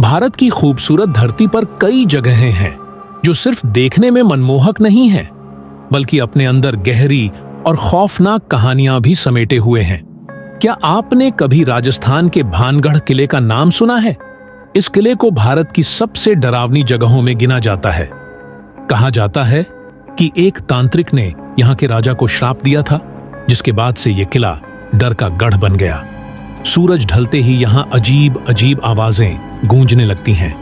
भारत की खूबसूरत धरती पर कई जगहें हैं जो सिर्फ देखने में मनमोहक नहीं हैं, बल्कि अपने अंदर गहरी और खौफनाक कहानियां भी समेटे हुए हैं। क्या आपने कभी राजस्थान के भानगढ़ किले का नाम सुना है? इस किले को भारत की सबसे डरावनी जगहों में गिना जाता है। कहा जाता है कि एक तांत्रिक ने यहाँ के राजा को श्राप दिया था, जिसके बाद से यह किला डर का गढ़ बन गया। सूरज ढलते ही यहाँ अजीब अजीब आवाजें गूंजने लगती हैं,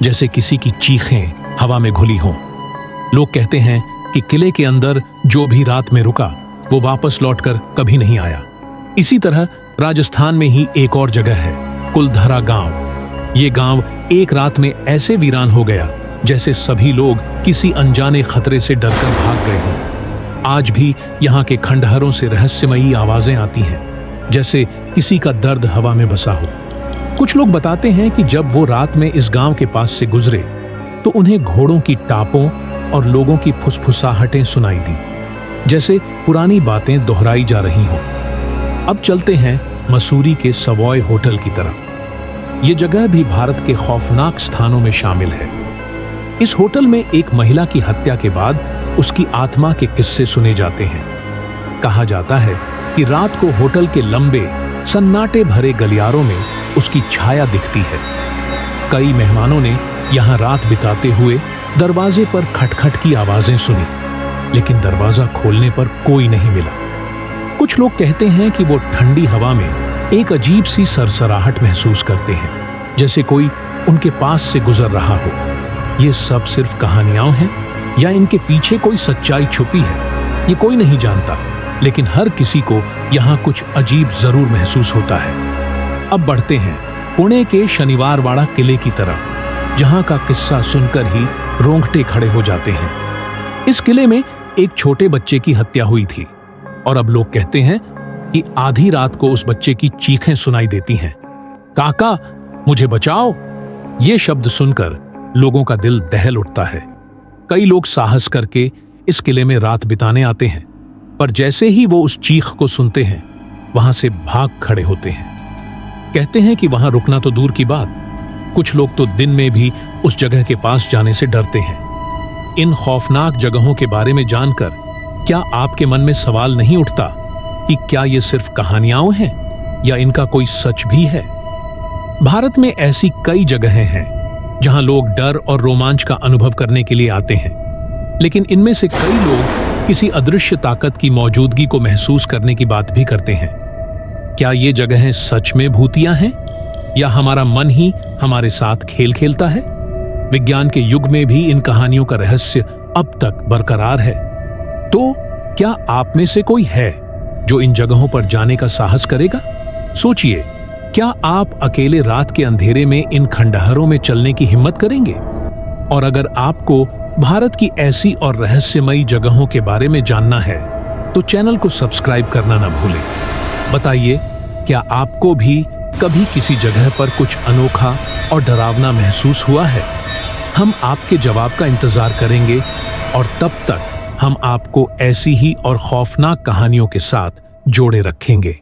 जैसे किसी की चीखें हवा में घुली हों। लोग कहते हैं कि किले के अंदर जो भी रात में रुका वो वापस लौटकर कभी नहीं आया। इसी तरह राजस्थान में ही एक और जगह है, कुलधरा गांव। ये गांव एक रात में ऐसे वीरान हो गया जैसे सभी लोग किसी अनजाने खतरे से डरकर भाग गए हों। आज भी यहाँ के खंडहरों से रहस्यमयी आवाजें आती हैं, जैसे किसी का दर्द हवा में बसा हो। कुछ लोग बताते हैं कि जब वो रात में इस गांव के पास से गुजरे तो उन्हें घोड़ों की टापों और लोगों की फुसफुसाहटें सुनाई दी, जैसे पुरानी बातें दोहराई जा रही हों। अब चलते हैं मसूरी के सवॉय होटल की तरफ। ये जगह भी भारत के खौफनाक स्थानों में शामिल है। इस होटल में एक महिला की हत्या के बाद उसकी आत्मा के किस्से सुने जाते हैं। कहा जाता है कि रात को होटल के लंबे सन्नाटे भरे गलियारों में उसकी छाया दिखती है। कई मेहमानों ने यहां रात बिताते हुए दरवाजे पर खटखट की आवाजें सुनी, लेकिन दरवाजा खोलने पर कोई नहीं मिला। कुछ लोग कहते हैं कि वो ठंडी हवा में एक अजीब सी सरसराहट महसूस करते हैं, जैसे कोई उनके पास से गुजर रहा हो। ये सब सिर्फ कहानियां हैं या इनके पीछे कोई सच्चाई छुपी है, ये कोई नहीं जानता, लेकिन हर किसी को यहाँ कुछ अजीब जरूर महसूस होता है। अब बढ़ते हैं पुणे के शनिवारवाड़ा किले की तरफ, जहाँ का किस्सा सुनकर ही रोंगटे खड़े हो जाते हैं। इस किले में एक छोटे बच्चे की हत्या हुई थी और अब लोग कहते हैं कि आधी रात को उस बच्चे की चीखें सुनाई देती हैं, काका मुझे बचाओ। ये शब्द सुनकर लोगों का दिल दहल उठता है। कई लोग साहस करके इस किले में रात बिताने आते हैं, पर जैसे ही वो उस चीख को सुनते हैं वहां से भाग खड़े होते हैं। कहते हैं कि वहां रुकना तो दूर की बात, कुछ लोग तो दिन में भी उस जगह के पास जाने से डरते हैं। इन खौफनाक जगहों के बारे में जानकर क्या आपके मन में सवाल नहीं उठता कि क्या ये सिर्फ कहानियां हैं या इनका कोई सच भी है? भारत में ऐसी कई जगहें हैं जहां लोग डर और रोमांच का अनुभव करने के लिए आते हैं, लेकिन इनमें से कई लोग किसी अदृश्य ताकत की मौजूदगी को महसूस करने की बात भी करते हैं। क्या ये जगहें सच में भूतिया हैं या हमारा मन ही हमारे साथ खेल खेलता है? विज्ञान के युग में भी इन कहानियों का रहस्य अब तक बरकरार है। तो क्या आप में से कोई है जो इन जगहों पर जाने का साहस करेगा? सोचिए, क्या आप अकेले रात के अंधेरे में इन खंडहरों में चलने की हिम्मत करेंगे? और अगर आपको भारत की ऐसी और रहस्यमयी जगहों के बारे में जानना है तो चैनल को सब्सक्राइब करना ना भूलें। बताइए, क्या आपको भी कभी किसी जगह पर कुछ अनोखा और डरावना महसूस हुआ है? हम आपके जवाब का इंतजार करेंगे और तब तक हम आपको ऐसी ही और खौफनाक कहानियों के साथ जोड़े रखेंगे।